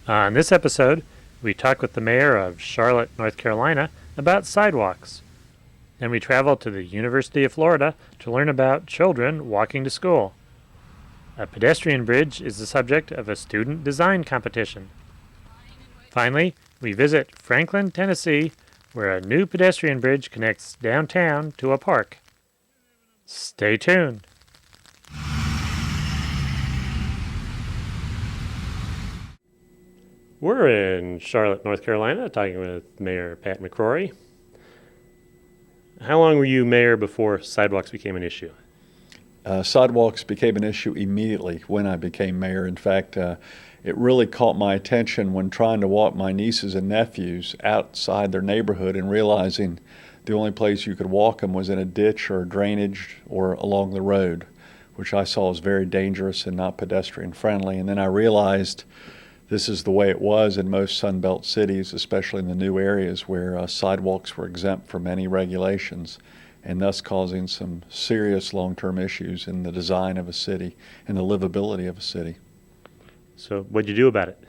On this episode, we talk with the mayor of Charlotte, North Carolina about sidewalks. Then we travel to the University of Florida to learn about children walking to school. A pedestrian bridge is the subject of a student design competition. Finally, we visit Franklin, Tennessee, where a new pedestrian bridge connects downtown to a park. Stay tuned. We're in Charlotte, North Carolina, talking with Mayor Pat McCrory. How long were you mayor before sidewalks became an issue? Sidewalks became an issue immediately when I became mayor. In fact, it really caught my attention when trying to walk my nieces and nephews outside their neighborhood and realizing the only place you could walk them was in a ditch or drainage or along the road, which I saw as very dangerous and not pedestrian friendly. And then I realized this is the way it was in most Sunbelt cities, especially in the new areas where sidewalks were exempt from any regulations, and thus causing some serious long-term issues in the design of a city and the livability of a city. So what'd you do about it?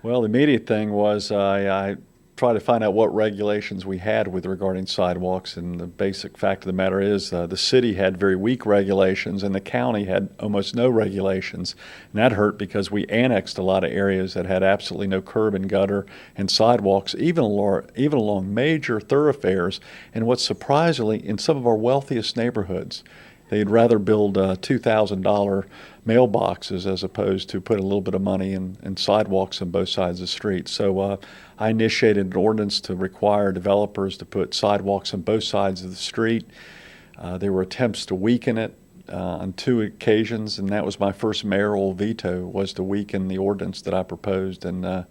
Well, the immediate thing was I tried to find out what regulations we had with regarding sidewalks, and the basic fact of the matter is the city had very weak regulations and the county had almost no regulations, and that hurt because we annexed a lot of areas that had absolutely no curb and gutter and sidewalks, even along major thoroughfares, and what's surprisingly, in some of our wealthiest neighborhoods. They'd rather build $2,000 mailboxes as opposed to put a little bit of money in sidewalks on both sides of the street. So I initiated an ordinance to require developers to put sidewalks on both sides of the street. There were attempts to weaken it on two occasions, and that was my first mayoral veto, was to weaken the ordinance that I proposed. And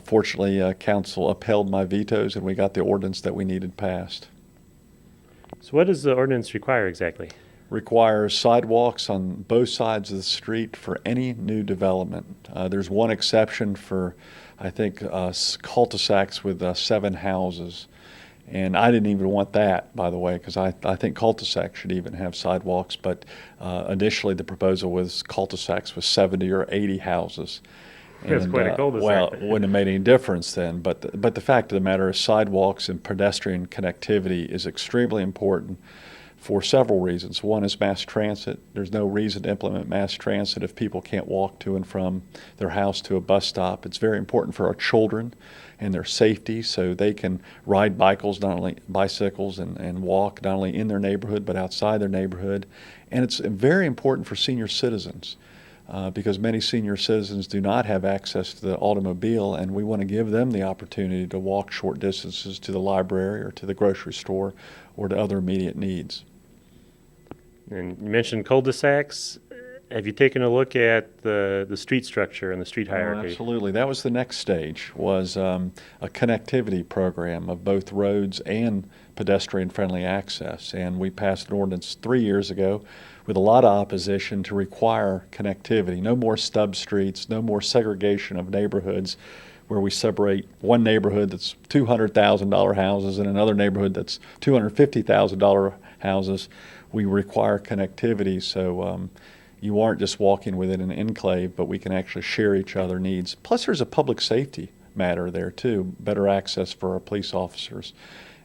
fortunately, council upheld my vetoes, and we got the ordinance that we needed passed. So what does the ordinance require exactly? Requires sidewalks on both sides of the street for any new development. There's one exception for, I think, cul-de-sacs with 7 houses. And I didn't even want that, by the way, because I think cul-de-sacs should even have sidewalks. But initially the proposal was cul-de-sacs with 70 or 80 houses. That's quite a cul-de-sac. Well, it wouldn't have made any difference then. But the fact of the matter is sidewalks and pedestrian connectivity is extremely important for several reasons. One is mass transit. There's no reason to implement mass transit if people can't walk to and from their house to a bus stop. It's very important for our children and their safety, so they can ride bicycles and walk not only in their neighborhood but outside their neighborhood. And it's very important for senior citizens because many senior citizens do not have access to the automobile, and we want to give them the opportunity to walk short distances to the library or to the grocery store or to other immediate needs. And you mentioned cul-de-sacs. Have you taken a look at the street structure and the street hierarchy? Oh, absolutely. That was the next stage, was a connectivity program of both roads and pedestrian-friendly access. And we passed an ordinance 3 years ago with a lot of opposition to require connectivity. No more stub streets, no more segregation of neighborhoods where we separate one neighborhood that's $200,000 houses and another neighborhood that's $250,000 houses. We require connectivity so you aren't just walking within an enclave, but we can actually share each other's needs. Plus there's a public safety matter there too, better access for our police officers.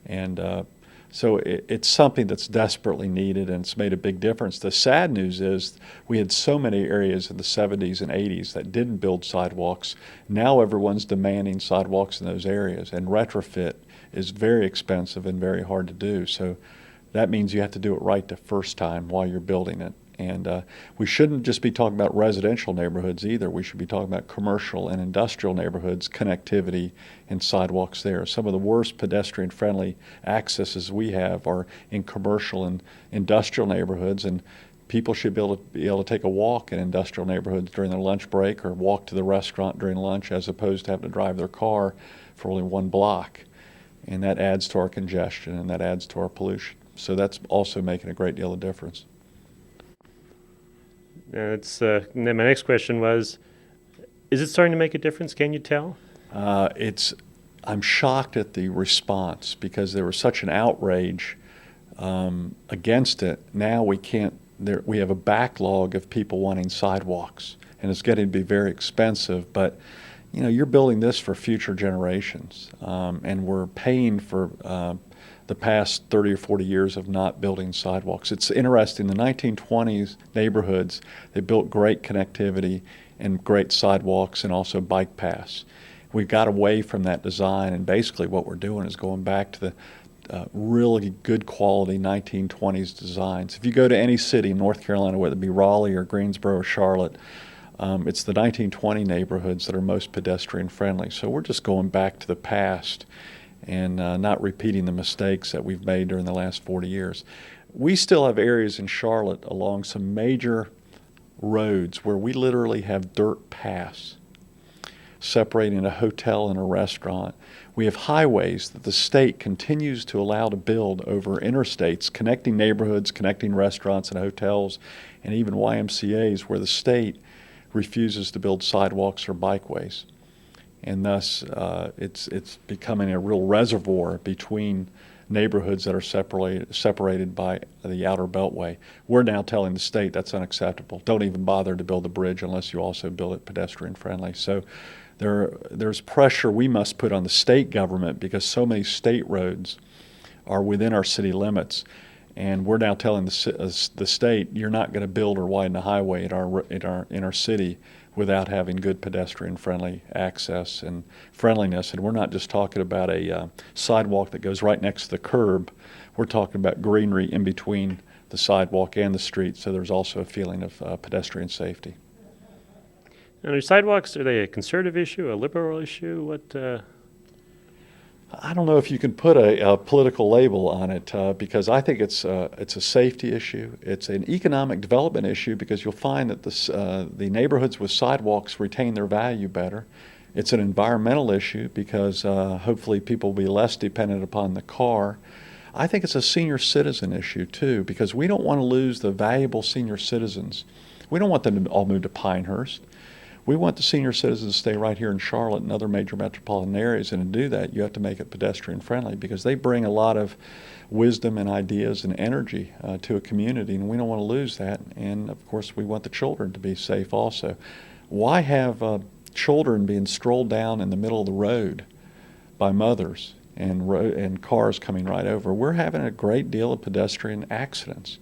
And so it's something that's desperately needed, and it's made a big difference. The sad news is we had so many areas in the 70s and 80s that didn't build sidewalks. Now everyone's demanding sidewalks in those areas, and retrofit is very expensive and very hard to do. So that means you have to do it right the first time while you're building it. And we shouldn't just be talking about residential neighborhoods either. We should be talking about commercial and industrial neighborhoods, connectivity, and sidewalks there. Some of the worst pedestrian-friendly accesses we have are in commercial and industrial neighborhoods, and people should be able to take a walk in industrial neighborhoods during their lunch break or walk to the restaurant during lunch as opposed to having to drive their car for only 1 block. And that adds to our congestion and that adds to our pollution. So that's also making a great deal of difference. Then my next question was, is it starting to make a difference? Can you tell? I'm shocked at the response because there was such an outrage against it. Now we have a backlog of people wanting sidewalks, and it's getting to be very expensive. But you're building this for future generations, and we're paying for the past 30 or 40 years of not building sidewalks. It's interesting, the 1920s neighborhoods, they built great connectivity and great sidewalks and also bike paths. We got away from that design, and basically what we're doing is going back to the really good quality 1920s designs. If you go to any city in North Carolina, whether it be Raleigh or Greensboro or Charlotte, it's the 1920 neighborhoods that are most pedestrian friendly. So we're just going back to the past and not repeating the mistakes that we've made during the last 40 years. We still have areas in Charlotte along some major roads where we literally have dirt paths separating a hotel and a restaurant. We have highways that the state continues to allow to build over interstates, connecting neighborhoods, connecting restaurants and hotels, and even YMCAs where the state refuses to build sidewalks or bikeways. And thus, it's becoming a real reservoir between neighborhoods that are separated by the outer beltway. We're now telling the state that's unacceptable. Don't even bother to build a bridge unless you also build it pedestrian friendly. So there's pressure we must put on the state government because so many state roads are within our city limits. And we're now telling the state, you're not going to build or widen a highway in our city without having good pedestrian-friendly access and friendliness. And we're not just talking about a sidewalk that goes right next to the curb. We're talking about greenery in between the sidewalk and the street, so there's also a feeling of pedestrian safety. And are sidewalks, are they a conservative issue, a liberal issue? What? I don't know if you can put a political label on it because I think it's a safety issue. It's an economic development issue because you'll find that the neighborhoods with sidewalks retain their value better. It's an environmental issue because hopefully people will be less dependent upon the car. I think it's a senior citizen issue too because we don't want to lose the valuable senior citizens. We don't want them to all move to Pinehurst. We want the senior citizens to stay right here in Charlotte and other major metropolitan areas, and to do that, you have to make it pedestrian friendly because they bring a lot of wisdom and ideas and energy to a community, and we don't want to lose that. And of course, we want the children to be safe also. Why have children being strolled down in the middle of the road by mothers and cars coming right over? We're having a great deal of pedestrian accidents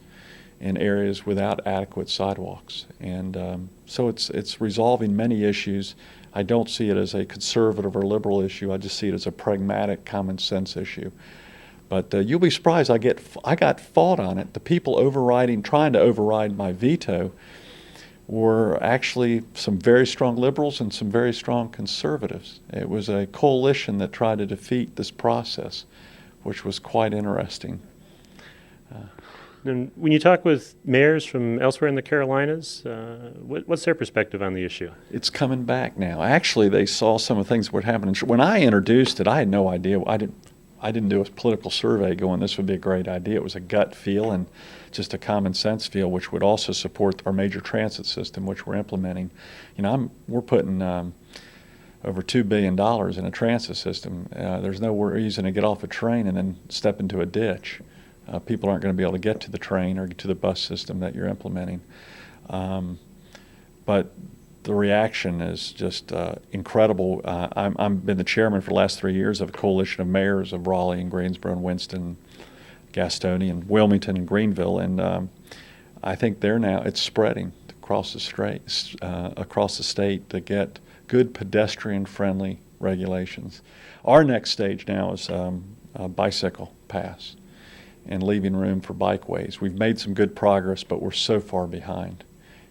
in areas without adequate sidewalks. And so it's resolving many issues. I don't see it as a conservative or liberal issue. I just see it as a pragmatic, common sense issue. But you'll be surprised, I got fought on it. The people trying to override my veto were actually some very strong liberals and some very strong conservatives. It was a coalition that tried to defeat this process, which was quite interesting. And when you talk with mayors from elsewhere in the Carolinas, what's their perspective on the issue? It's coming back now. Actually, they saw some of the things that were happening. When I introduced it, I had no idea. I didn't do a political survey going, this would be a great idea. It was a gut feel and just a common sense feel, which would also support our major transit system, which we're implementing. We're putting over $2 billion in a transit system. There's no reason to get off a train and then step into a ditch. People aren't going to be able to get to the train or to the bus system that you're implementing. But the reaction is just incredible. I've been the chairman for the last 3 years of a coalition of mayors of Raleigh and Greensboro and Winston, Gastonia and Wilmington and Greenville, and I think it's spreading across the state to get good pedestrian-friendly regulations. Our next stage now is bicycle paths and leaving room for bikeways. We've made some good progress, but we're so far behind.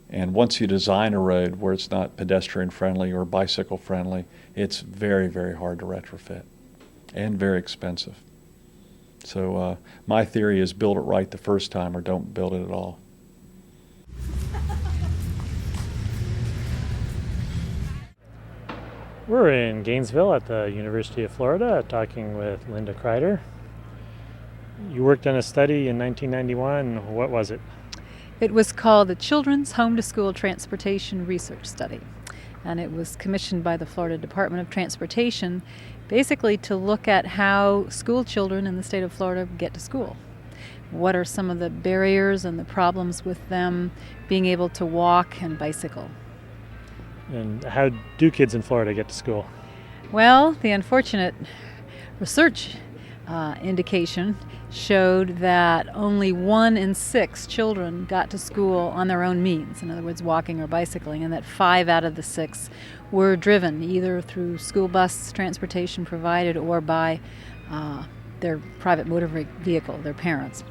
And once you design a road where it's not pedestrian friendly or bicycle friendly, it's very, very hard to retrofit and very expensive. So my theory is build it right the first time or don't build it at all. We're in Gainesville at the University of Florida talking with Linda Crider. You worked on a study in 1991. What was it? It was called the Children's Home to School Transportation Research Study, and it was commissioned by the Florida Department of Transportation basically to look at how school children in the state of Florida get to school. What are some of the barriers and the problems with them being able to walk and bicycle? And how do kids in Florida get to school? Well, the unfortunate research indication showed that only 1 in 6 children got to school on their own means, in other words, walking or bicycling, and that 5 out of the 6 were driven either through school bus transportation provided or by their private motor vehicle, their parents.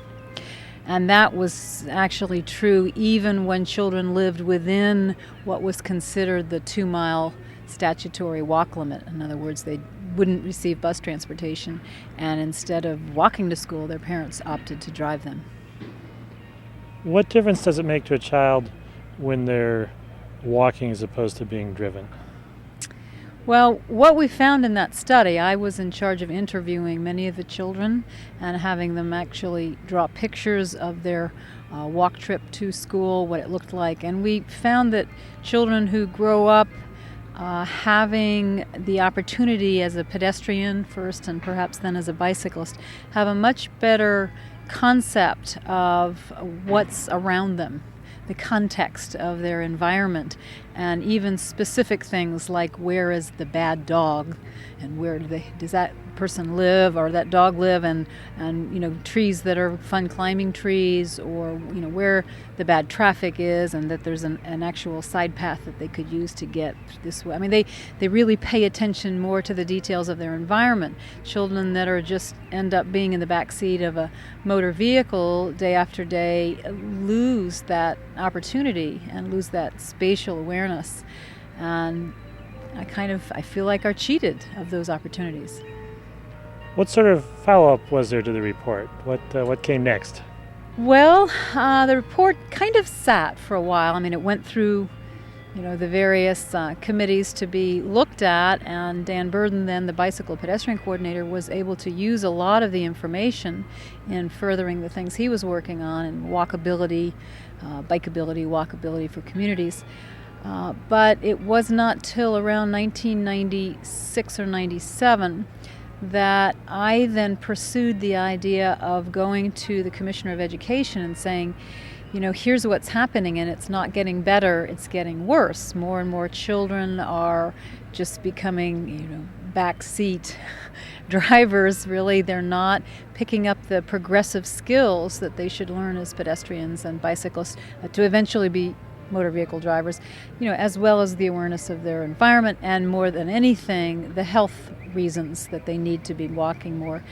And that was actually true even when children lived within what was considered the 2-mile statutory walk limit. In other words, they wouldn't receive bus transportation, and instead of walking to school, their parents opted to drive them. What difference does it make to a child when they're walking as opposed to being driven? Well, what we found in that study, I was in charge of interviewing many of the children and having them actually draw pictures of their walk trip to school, what it looked like. And we found that children who grow up having the opportunity as a pedestrian first and perhaps then as a bicyclist have a much better concept of what's around them, the context of their environment, and even specific things like where is the bad dog and where does that person live or that dog live, and trees that are fun climbing trees, or where the bad traffic is, and that there's an actual side path that they could use to get this way. I mean, they really pay attention more to the details of their environment. Children that are just end up being in the back seat of a motor vehicle day after day lose that opportunity and lose that spatial awareness, and I feel like are cheated of those opportunities. What sort of follow-up was there to the report? What came next? Well, the report kind of sat for a while. I mean, it went through, the various committees to be looked at, and Dan Burden, then the bicycle pedestrian coordinator, was able to use a lot of the information in furthering the things he was working on in walkability, bikeability, walkability for communities. But it was not till around 1996 or 97 that I then pursued the idea of going to the Commissioner of Education and saying, here's what's happening, and it's not getting better, it's getting worse. More and more children are just becoming, backseat drivers, really. They're not picking up the progressive skills that they should learn as pedestrians and bicyclists to eventually be motor vehicle drivers, as well as the awareness of their environment, and more than anything, the health reasons that they need to be walking more.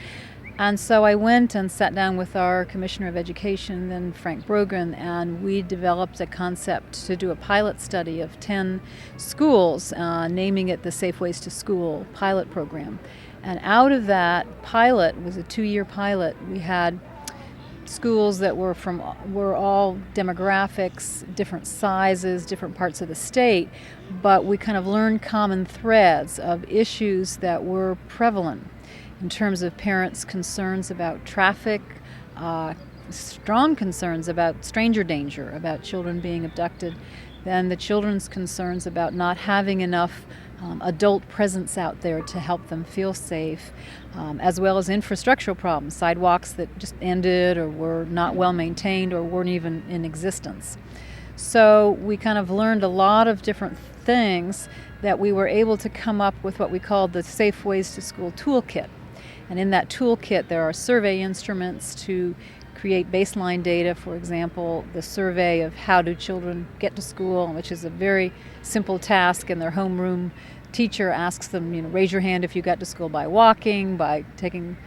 And so I went and sat down with our Commissioner of Education, then Frank Brogren, and we developed a concept to do a pilot study of 10 schools, naming it the Safe Ways to School pilot program. And out of that pilot, it was a 2-year pilot, we had schools that were all demographics, different sizes, different parts of the state, but we kind of learned common threads of issues that were prevalent in terms of parents' concerns about traffic, strong concerns about stranger danger, about children being abducted, then the children's concerns about not having enough adult presence out there to help them feel safe, as well as infrastructural problems, sidewalks that just ended or were not well maintained or weren't even in existence. So we kind of learned a lot of different things that we were able to come up with what we called the Safe Ways to School toolkit. And in that toolkit there are survey instruments to create baseline data, for example, the survey of how do children get to school, which is a very simple task, and their homeroom teacher asks them, raise your hand if you got to school by walking, by taking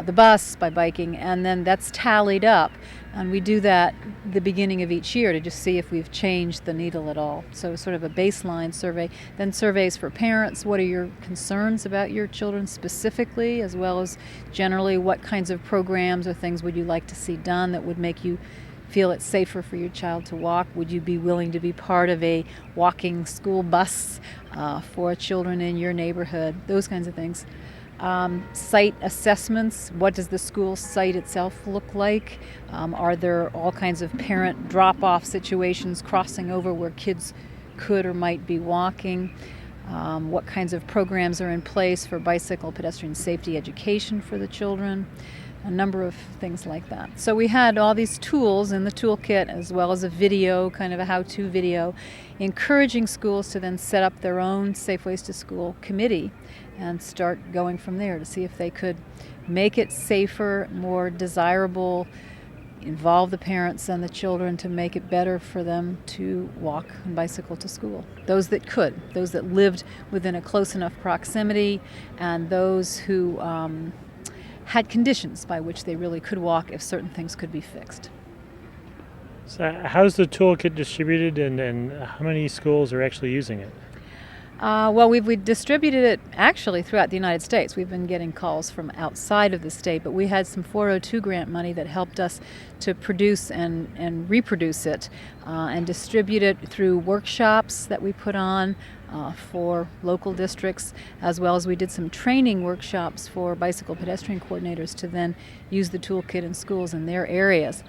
the bus, by biking, and then that's tallied up. And we do that the beginning of each year to just see if we've changed the needle at all. So sort of a baseline survey. Then surveys for parents. What are your concerns about your children specifically, as well as generally what kinds of programs or things would you like to see done that would make you feel it's safer for your child to walk? Would you be willing to be part of a walking school bus for children in your neighborhood? Those kinds of things. Site assessments. What does the school site itself look like? Are there all kinds of parent drop-off situations crossing over where kids could or might be walking? What kinds of programs are in place for bicycle pedestrian safety education for the children? a number of things like that. So we had all these tools in the toolkit, as well as a video, kind of a how-to video, encouraging schools to then set up their own Safe Ways to School committee and start going from there to see if they could make it safer, more desirable, involve the parents and the children to make it better for them to walk and bicycle to school. Those that could, those that lived within a close enough proximity, and those who had conditions by which they really could walk if certain things could be fixed. So how's the toolkit distributed, and how many schools are actually using it? Well, we distributed it actually throughout the United States. We've been getting calls from outside of the state, but we had some 402 grant money that helped us to produce and reproduce it and distribute it through workshops that we put on for local districts, as well as we did some training workshops for bicycle pedestrian coordinators to then use the toolkit in schools in their areas.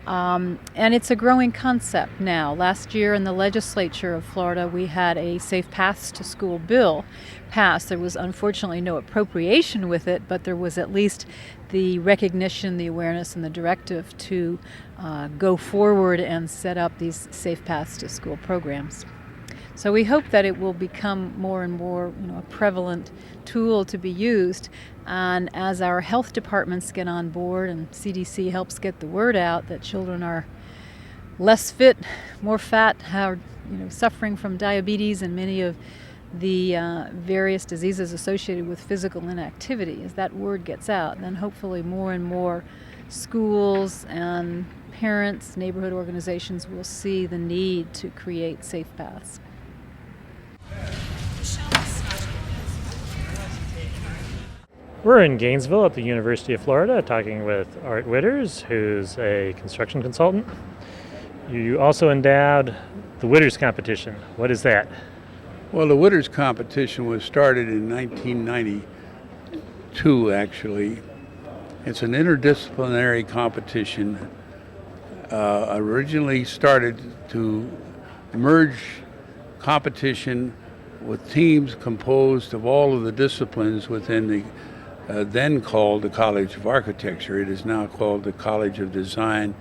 And it's a growing concept now. Last year in the legislature of Florida, we had a Safe Paths to School bill passed. There was unfortunately no appropriation with it, but there was at least the recognition, the awareness, and the directive to go forward and set up these Safe Paths to School programs. So we hope that it will become more and more, a prevalent tool to be used. And as our health departments get on board and CDC helps get the word out that children are less fit, more fat, suffering from diabetes and many of the various diseases associated with physical inactivity, as that word gets out, then hopefully more and more schools and parents, neighborhood organizations will see the need to create safe paths. We're in Gainesville at the University of Florida talking with Art Witters, who's a construction consultant. You also endowed the Witters competition. What is that? Well, the Witters competition was started in 1992, actually. It's an interdisciplinary competition. Originally started to merge competition with teams composed of all of the disciplines within the then called the College of Architecture. It is now called the College of Design,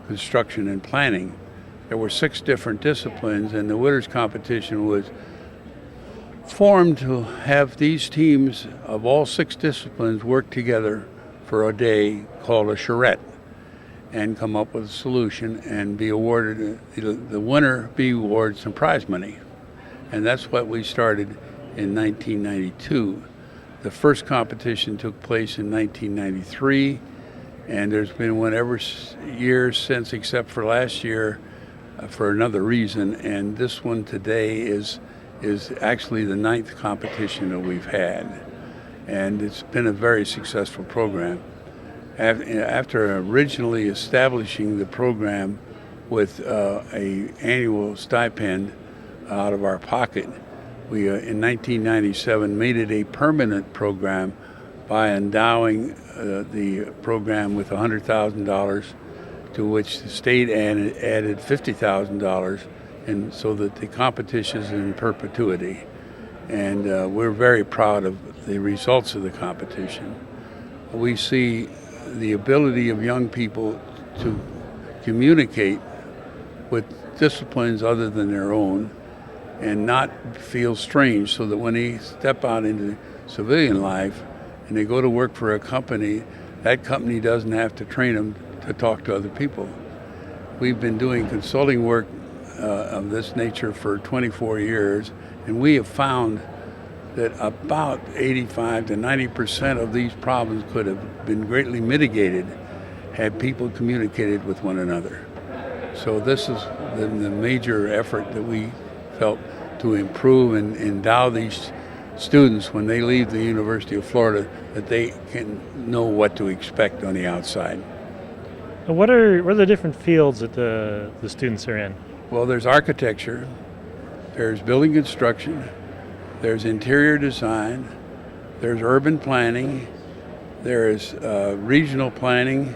Construction, and Planning. There were 6 different disciplines, and the Witters competition was formed to have these teams of all 6 disciplines work together for a day called a charrette and come up with a solution and be awarded, the winner be awarded some prize money. And that's what we started in 1992. The first competition took place in 1993, and there's been one every year since, except for last year for another reason. And this one today is actually the 9th competition that we've had, and it's been a very successful program. After originally establishing the program with a annual stipend out of our pocket, we in 1997 made it a permanent program by endowing the program with $100,000, to which the state added $50,000, and so that the competition is in perpetuity. And we're very proud of the results of the competition. We see the ability of young people to communicate with disciplines other than their own and not feel strange, so that when they step out into civilian life and they go to work for a company, that company doesn't have to train them to talk to other people. We've been doing consulting work of this nature for 24 years, and we have found that about 85 to 90% of these problems could have been greatly mitigated had people communicated with one another. So this is the major effort that we felt to improve and endow these students when they leave the University of Florida, that they can know what to expect on the outside. And what are the different fields that the students are in? Well, there's architecture, there's building construction, there's interior design, there's urban planning, there is regional planning,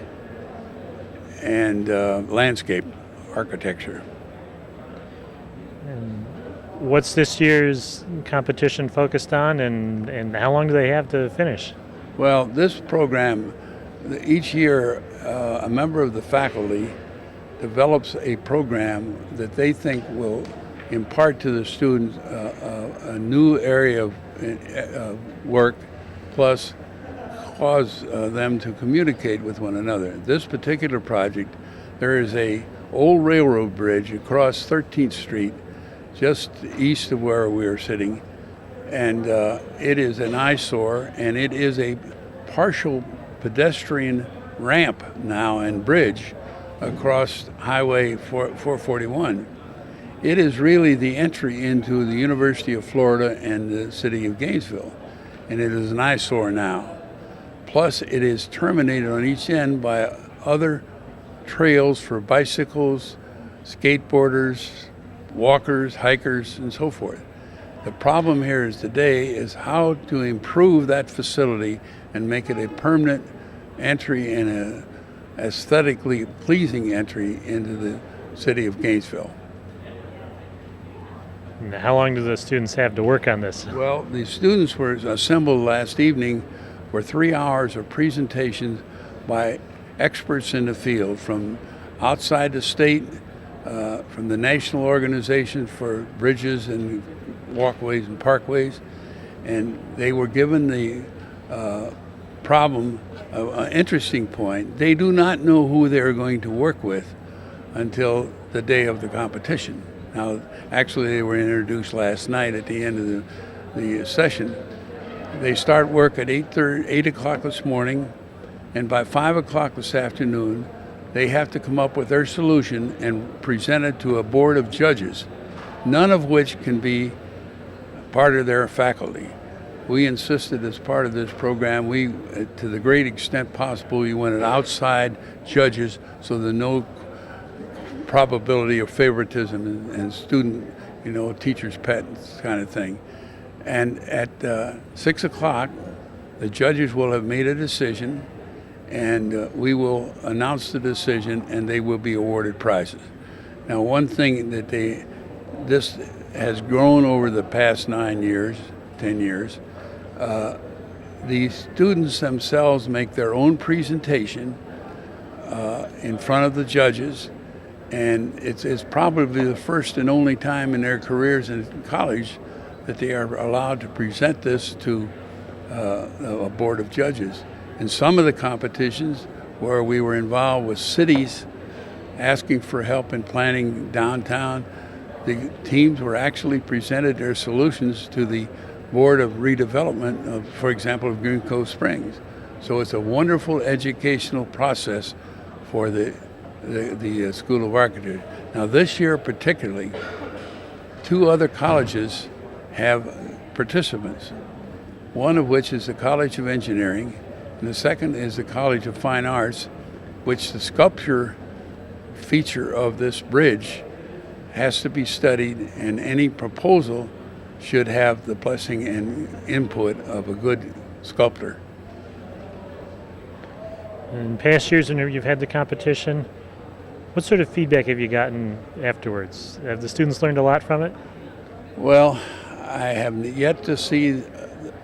and landscape architecture. And what's this year's competition focused on, and how long do they have to finish? Well, this program Each year, a member of the faculty develops a program that they think will impart to the students a new area of work, plus cause them to communicate with one another. This particular project, there is a old railroad bridge across 13th Street, just east of where we are sitting, and it is an eyesore, and it is a partial pedestrian ramp now and bridge across Highway 441. It is really the entry into the University of Florida and the city of Gainesville, and it is an eyesore now. Plus, it is terminated on each end by other trails for bicycles, skateboarders, walkers, hikers, and so forth. The problem here is today is how to improve that facility and make it a permanent entry and a aesthetically pleasing entry into the city of Gainesville. And how long do the students have to work on this? Well, the students were assembled last evening for 3 hours of presentations by experts in the field from outside the state, from the National Organization for Bridges and Walkways and Parkways, and they were given the problem, an interesting point. They do not know who they're going to work with until the day of the competition. Now, actually, they were introduced last night at the end of the session. They start work at 8 o'clock this morning, and by 5 o'clock this afternoon, they have to come up with their solution and present it to a board of judges, none of which can be part of their faculty. We insisted as part of this program, to the great extent possible, we wanted outside judges so there's no probability of favoritism and student, teacher's pet kind of thing. And at 6 o'clock, the judges will have made a decision, and we will announce the decision, and they will be awarded prizes. Now, one thing that this has grown over the past 10 years. The students themselves make their own presentation in front of the judges, and it's probably the first and only time in their careers in college that they are allowed to present this to a board of judges. In some of the competitions where we were involved with cities asking for help in planning downtown, the teams were actually presented their solutions to the Board of Redevelopment of, for example, of Green Cove Springs. So it's a wonderful educational process for the School of Architecture. Now this year particularly, 2 other colleges have participants, one of which is the College of Engineering, and the second is the College of Fine Arts, which the sculpture feature of this bridge has to be studied, and any proposal should have the blessing and input of a good sculptor. In past years, when you've had the competition, what sort of feedback have you gotten afterwards? Have the students learned a lot from it? Well, I have yet to see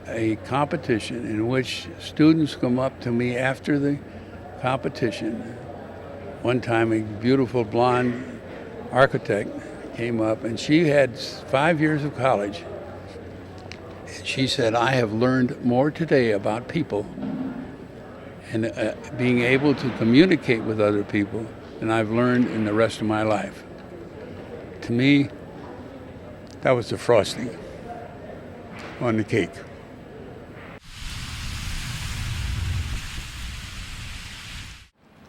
a competition in which students come up to me after the competition. One time, a beautiful blonde architect came up, and she had 5 years of college. She said, "I have learned more today about people and being able to communicate with other people than I've learned in the rest of my life." To me, that was the frosting on the cake.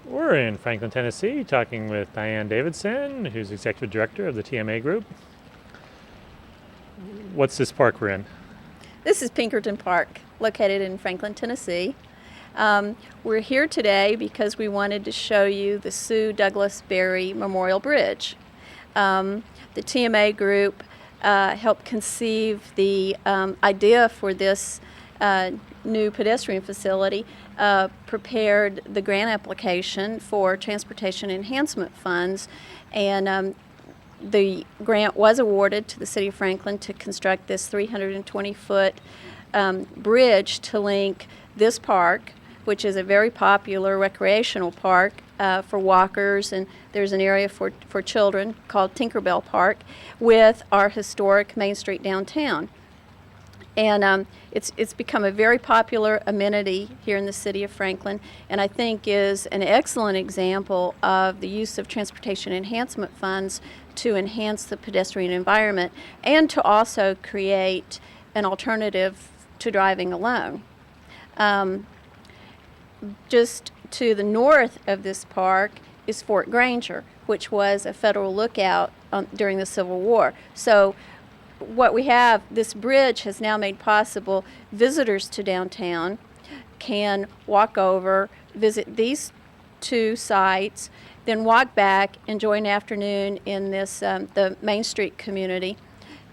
We're in Franklin, Tennessee, talking with Diane Davidson, who's Executive Director of the TMA Group. What's this park we're in? This is Pinkerton Park, located in Franklin, Tennessee. We're here today because we wanted to show you the Sue Douglas Berry Memorial Bridge. The TMA Group helped conceive the idea for this new pedestrian facility, prepared the grant application for transportation enhancement funds, and the grant was awarded to the City of Franklin to construct this 320-foot bridge to link this park which is a very popular recreational park for walkers, and there's an area for children called Tinkerbell Park, with our historic Main Street downtown. And it's become a very popular amenity here in the city of Franklin, and I think is an excellent example of the use of transportation enhancement funds to enhance the pedestrian environment and to also create an alternative to driving alone. Just to the north of this park is Fort Granger, which was a federal lookout during the Civil War. So what we have, this bridge has now made possible visitors to downtown can walk over, visit these two sites, then walk back, enjoy an afternoon in this the Main Street community.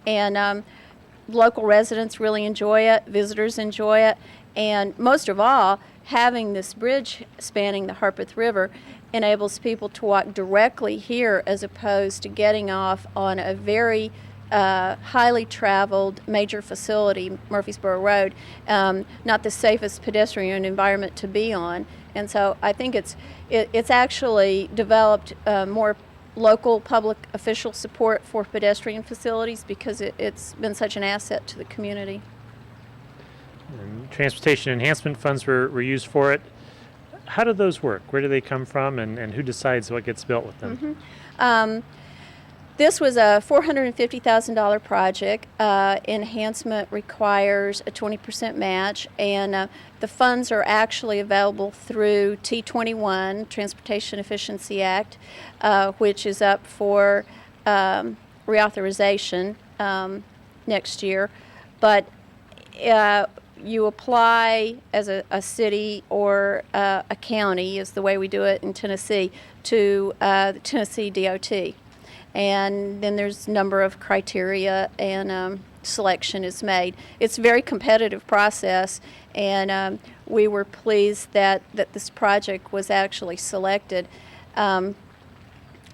And local residents really enjoy it, visitors enjoy it, and most of all, having this bridge spanning the Harpeth River enables people to walk directly here as opposed to getting off on a very highly traveled major facility, Murfreesboro Road, not the safest pedestrian environment to be on. And so I think it's actually developed more local public official support for pedestrian facilities because it's been such an asset to the community. And transportation enhancement funds were used for it. How do those work? Where do they come from, and who decides what gets built with them? This was a $450,000 project. Enhancement requires a 20% match, and the funds are actually available through T21, Transportation Efficiency Act, which is up for reauthorization next year. But you apply as a city or a county, is the way we do it in Tennessee, to the Tennessee DOT. And then there's a number of criteria, and selection is made. It's a very competitive process, and we were pleased that this project was actually selected. And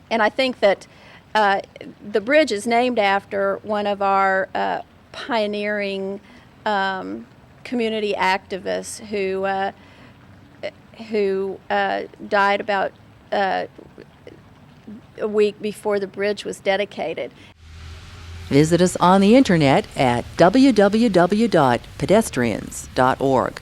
I think that the bridge is named after one of our pioneering community activists who died about a week before the bridge was dedicated. Visit us on the internet at www.pedestrians.org.